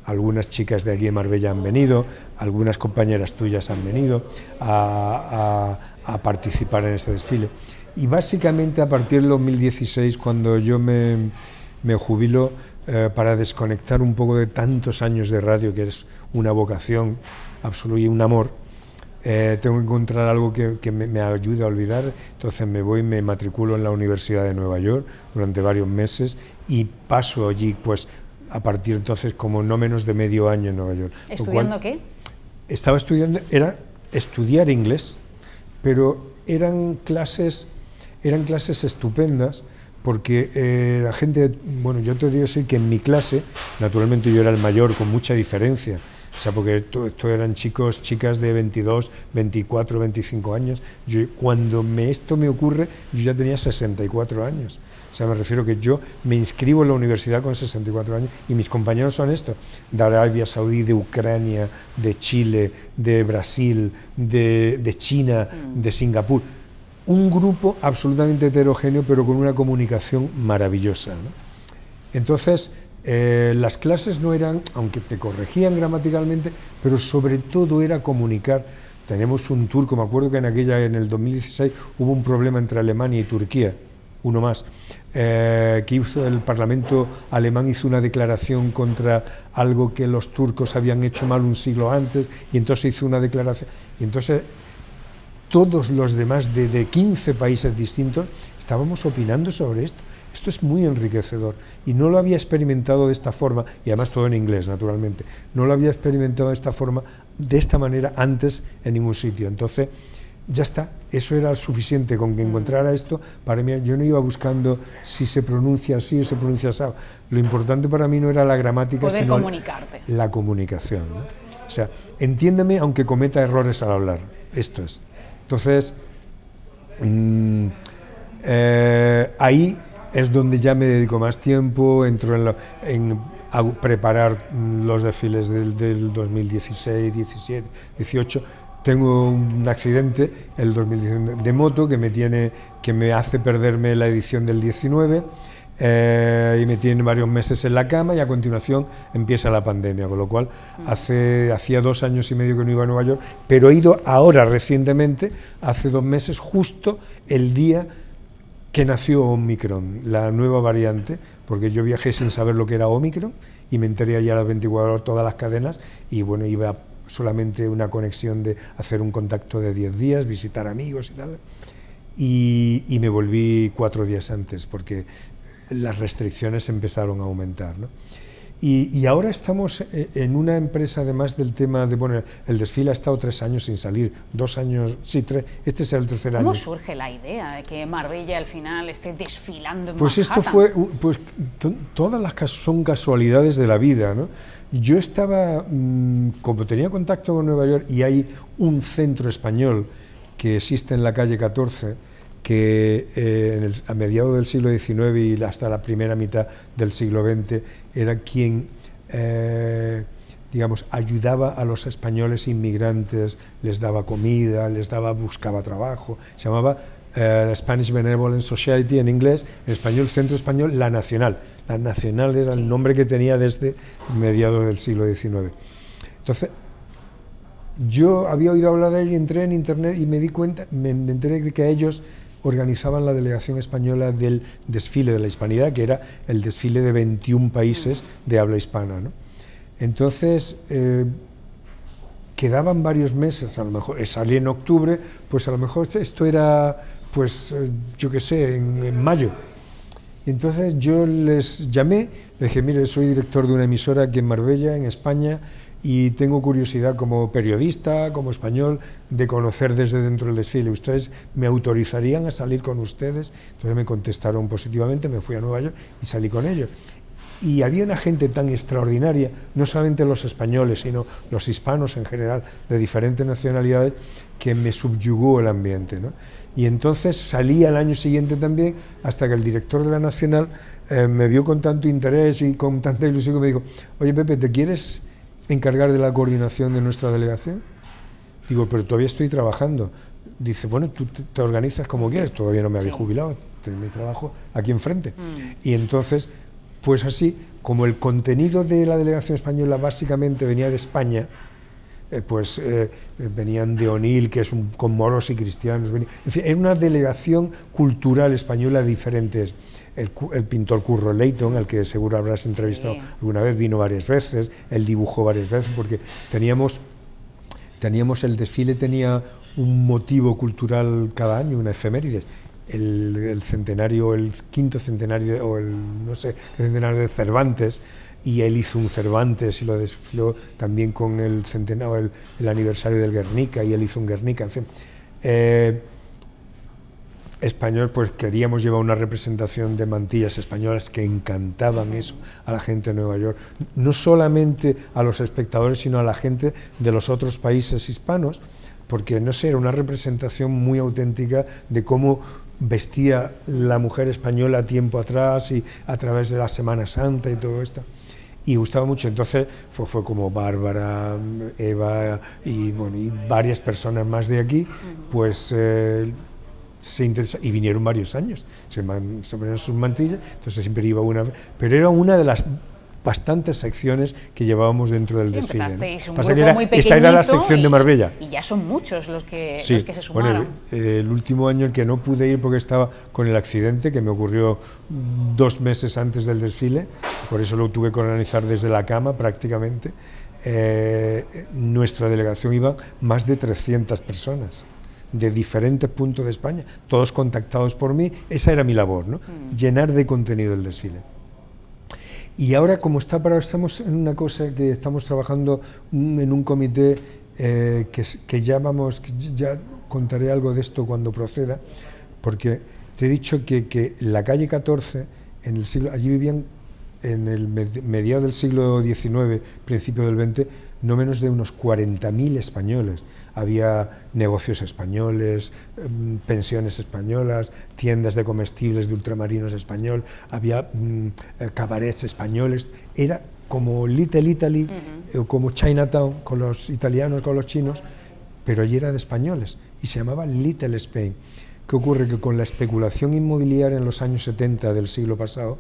Algunas chicas de aquí de Marbella han venido, algunas compañeras tuyas han venido a participar en ese desfile. Y básicamente a partir del 2016, cuando yo me jubilo, para desconectar un poco de tantos años de radio, que es una vocación absoluta y un amor, tengo que encontrar algo que me ayude a olvidar. Entonces me matriculo en la Universidad de Nueva York durante varios meses y paso allí, pues a partir de entonces, como no menos de medio año en Nueva York. ¿Estudiando qué? Estaba estudiando, era estudiar inglés, pero eran clases estupendas, porque la gente, bueno, yo te digo así, que en mi clase, naturalmente yo era el mayor con mucha diferencia. O sea, porque esto eran chicas de 22, 24, 25 años. Cuando esto me ocurre, yo ya tenía 64 años. O sea, me refiero que yo me inscribo en la universidad con 64 años y mis compañeros son estos, de Arabia Saudí, de Ucrania, de Chile, de Brasil, de China, de Singapur. Un grupo absolutamente heterogéneo, pero con una comunicación maravillosa, ¿no? Entonces, Las clases no eran, aunque te corregían gramaticalmente, pero sobre todo era comunicar. Tenemos un turco, me acuerdo que en el 2016 hubo un problema entre Alemania y Turquía, uno más, que hizo el Parlamento alemán, hizo una declaración contra algo que los turcos habían hecho mal un siglo antes, y entonces hizo una declaración, y entonces todos los demás de 15 países distintos estábamos opinando sobre esto. Esto es muy enriquecedor y no lo había experimentado de esta forma, y además todo en inglés, naturalmente, no lo había experimentado de esta manera antes en ningún sitio. Entonces, ya está, eso era suficiente con que encontrara esto. Para mí, yo no iba buscando si se pronuncia así o se pronuncia así. Lo importante para mí no era la gramática, sino la comunicación, ¿no? O sea, entiéndeme aunque cometa errores al hablar, esto es. Entonces, ahí es donde ya me dedico más tiempo, entro a preparar los desfiles del 2016, 17, 18. Tengo un accidente, el 2019, de moto que me hace perderme la edición del 19, y me tiene varios meses en la cama, y a continuación empieza la pandemia, con lo cual hacía 2 años y medio que no iba a Nueva York, pero he ido ahora recientemente, hace 2 meses, justo el día que nació Omicron, la nueva variante, porque yo viajé sin saber lo que era Omicron y me enteré allá a las 24 horas todas las cadenas, y bueno, iba solamente una conexión de hacer un contacto de 10 días, visitar amigos y tal, y me volví 4 días antes porque las restricciones empezaron a aumentar, ¿no? Y ahora estamos en una empresa, además del tema de, bueno, el desfile ha estado 3 años sin salir, 2 años, sí, 3, este es el 3er año. ¿Cómo surge la idea de que Marbella al final esté desfilando en Pues Manhattan? esto fue, pues todas las son casualidades de la vida, ¿no? Yo estaba, como tenía contacto con Nueva York, y hay un centro español que existe en la calle 14, que a mediados del siglo XIX y hasta la primera mitad del siglo XX era quien, digamos, ayudaba a los españoles inmigrantes, les daba comida, buscaba trabajo. Se llamaba Spanish Benevolent Society en inglés, en español Centro Español La Nacional. La Nacional era el nombre que tenía desde mediados del siglo XIX. Entonces, yo había oído hablar de él y entré en internet y me enteré de que ellos organizaban la delegación española del desfile de la hispanidad, que era el desfile de 21 países de habla hispana, ¿no? Entonces, quedaban varios meses, a lo mejor, salí en octubre, pues a lo mejor esto era, pues, yo qué sé, en mayo. Y entonces yo les llamé, les dije, mire, soy director de una emisora aquí en Marbella, en España, y tengo curiosidad como periodista, como español, de conocer desde dentro del desfile. ¿Ustedes me autorizarían a salir con ustedes? Entonces me contestaron positivamente, me fui a Nueva York y salí con ellos. Y había una gente tan extraordinaria, no solamente los españoles, sino los hispanos en general, de diferentes nacionalidades, que me subyugó el ambiente, ¿no? Y entonces salí al año siguiente también, hasta que el director de la Nacional me vio con tanto interés y con tanta ilusión que me dijo, oye Pepe, ¿te quieres encargar de la coordinación de nuestra delegación? Digo, pero todavía estoy trabajando. Dice, bueno, tú te organizas como quieres, todavía no me había jubilado, tengo mi trabajo aquí enfrente. Y entonces, pues así, como el contenido de la delegación española básicamente venía de España, venían de Onil, que es con moros y cristianos, en fin, era una delegación cultural española diferente. El pintor Curro Leighton, al que seguro habrás entrevistado alguna vez, vino varias veces, él dibujó varias veces, porque teníamos el desfile tenía un motivo cultural cada año, una efemérides. El centenario, el 5º centenario, o el no sé qué centenario de Cervantes, y él hizo un Cervantes y lo desfiló también con el centenario, el aniversario del Guernica, y él hizo un Guernica, en fin. Español, pues queríamos llevar una representación de mantillas españolas que encantaban eso a la gente de Nueva York, no solamente a los espectadores, sino a la gente de los otros países hispanos, porque, no sé, era una representación muy auténtica de cómo vestía la mujer española tiempo atrás y a través de la Semana Santa y todo esto. Y gustaba mucho. Entonces fue como Bárbara, Eva y, bueno, y varias personas más de aquí, pues se interesó, y vinieron varios años, se ponían sus mantillas, entonces siempre iba una vez, pero era una de las bastantes secciones que llevábamos dentro del desfile, empezasteis ¿no? un Pasa grupo que muy esa era la pequeñito sección de Marbella. Y ya son muchos los que Sí, se sumaron. bueno, el último año el que no pude ir porque estaba con el accidente que me ocurrió 2 meses antes del desfile, por eso lo tuve que organizar desde la cama prácticamente. Nuestra delegación iba más de 300 personas de diferentes puntos de España, todos contactados por mí. Esa era mi labor, ¿no? Llenar de contenido el desfile. Y ahora, como está parado, estamos en una cosa que estamos trabajando en un comité que ya contaré algo de esto cuando proceda, porque te he dicho que la calle 14, allí vivían en el mediados del siglo XIX, principio del XX, no menos de unos 40.000 españoles. Había negocios españoles, pensiones españolas, tiendas de comestibles de ultramarinos español, había cabarets españoles. Era como Little Italy, o como Chinatown, con los italianos, con los chinos, pero allí era de españoles y se llamaba Little Spain. ¿Qué ocurre? Que con la especulación inmobiliaria en los años 70 del siglo pasado,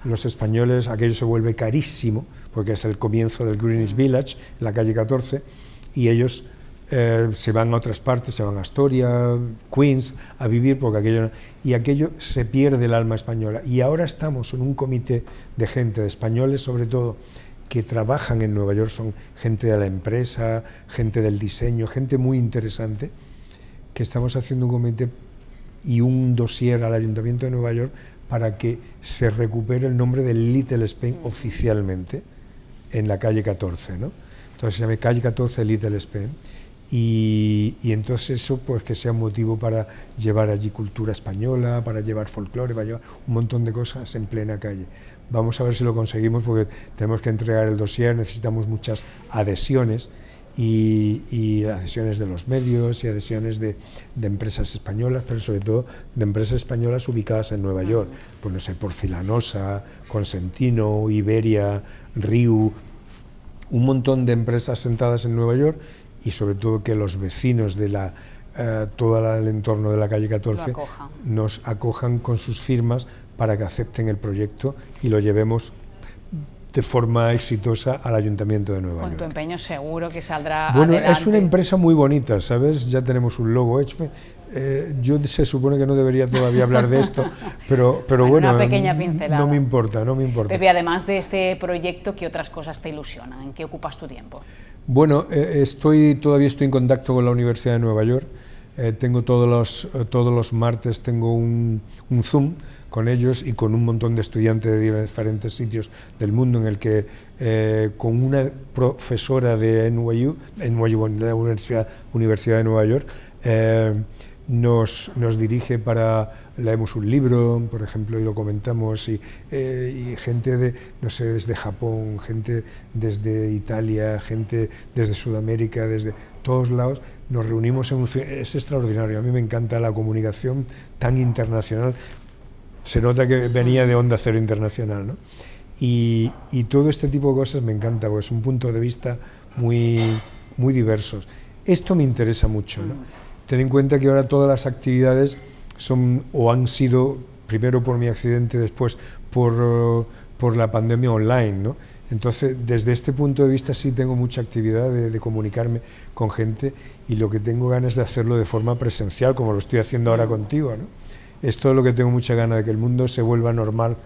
los españoles, aquello se vuelve carísimo, porque es el comienzo del Greenwich Village, en la calle 14, y ellos se van a otras partes, se van a Astoria, Queens, a vivir, porque aquello se pierde el alma española. Y ahora estamos en un comité de gente, de españoles sobre todo, que trabajan en Nueva York, son gente de la empresa, gente del diseño, gente muy interesante, que estamos haciendo un comité y un dossier al Ayuntamiento de Nueva York para que se recupere el nombre de Little Spain oficialmente en la calle 14, ¿no? Entonces se llama calle 14 Little Spain, y entonces eso pues que sea un motivo para llevar allí cultura española, para llevar folclore, para llevar un montón de cosas en plena calle. Vamos a ver si lo conseguimos, porque tenemos que entregar el dossier, necesitamos muchas adhesiones, y adhesiones de los medios y adhesiones de empresas españolas, pero sobre todo de empresas españolas ubicadas en Nueva York, pues no sé, Porcelanosa, Consentino, Iberia, Riu, un montón de empresas sentadas en Nueva York, y sobre todo que los vecinos de todo el entorno de la calle 14 nos acojan con sus firmas para que acepten el proyecto y lo llevemos de forma exitosa al Ayuntamiento de Nueva York. Con tu empeño seguro que saldrá Bueno, adelante. es una empresa muy bonita, ¿sabes? Ya tenemos un logo hecho. Yo se supone que no debería todavía hablar de esto, pero bueno, una pequeña pincelada. No me importa. Pepe, además de este proyecto, ¿qué otras cosas te ilusionan? ¿En qué ocupas tu tiempo? Bueno, todavía estoy en contacto con la Universidad de Nueva York. Tengo todos los martes tengo un Zoom con ellos y con un montón de estudiantes de diferentes sitios del mundo, en el que con una profesora de NYU, de la Universidad de Nueva York, nos dirige para, leemos un libro, por ejemplo, y lo comentamos, y gente de, no sé, desde Japón, gente desde Italia, gente desde Sudamérica, desde todos lados, nos reunimos es extraordinario. A mí me encanta la comunicación tan internacional. Se nota que venía de Onda Cero Internacional, ¿no? Y todo este tipo de cosas me encanta, porque es un punto de vista muy, muy diversos. Esto me interesa mucho, ¿no? Ten en cuenta que ahora todas las actividades son o han sido, primero por mi accidente, después por la pandemia online, ¿no? Entonces, desde este punto de vista sí tengo mucha actividad de comunicarme con gente, y lo que tengo ganas de hacerlo de forma presencial, como lo estoy haciendo ahora contigo, ¿no? Es todo lo que tengo mucha ganas, de que el mundo se vuelva normal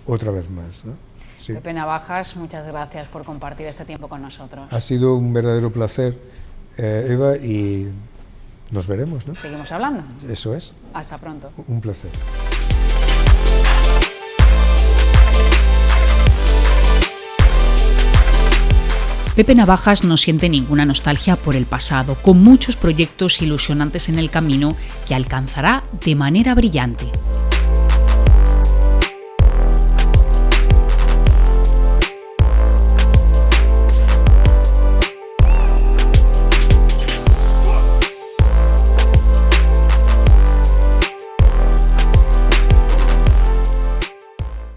otra vez más, ¿no? Sí. Pepe Navajas, muchas gracias por compartir este tiempo con nosotros. Ha sido un verdadero placer, Eva, y nos veremos, ¿no? Seguimos hablando. Eso es. Hasta pronto. Un placer. Pepe Navajas no siente ninguna nostalgia por el pasado, con muchos proyectos ilusionantes en el camino que alcanzará de manera brillante.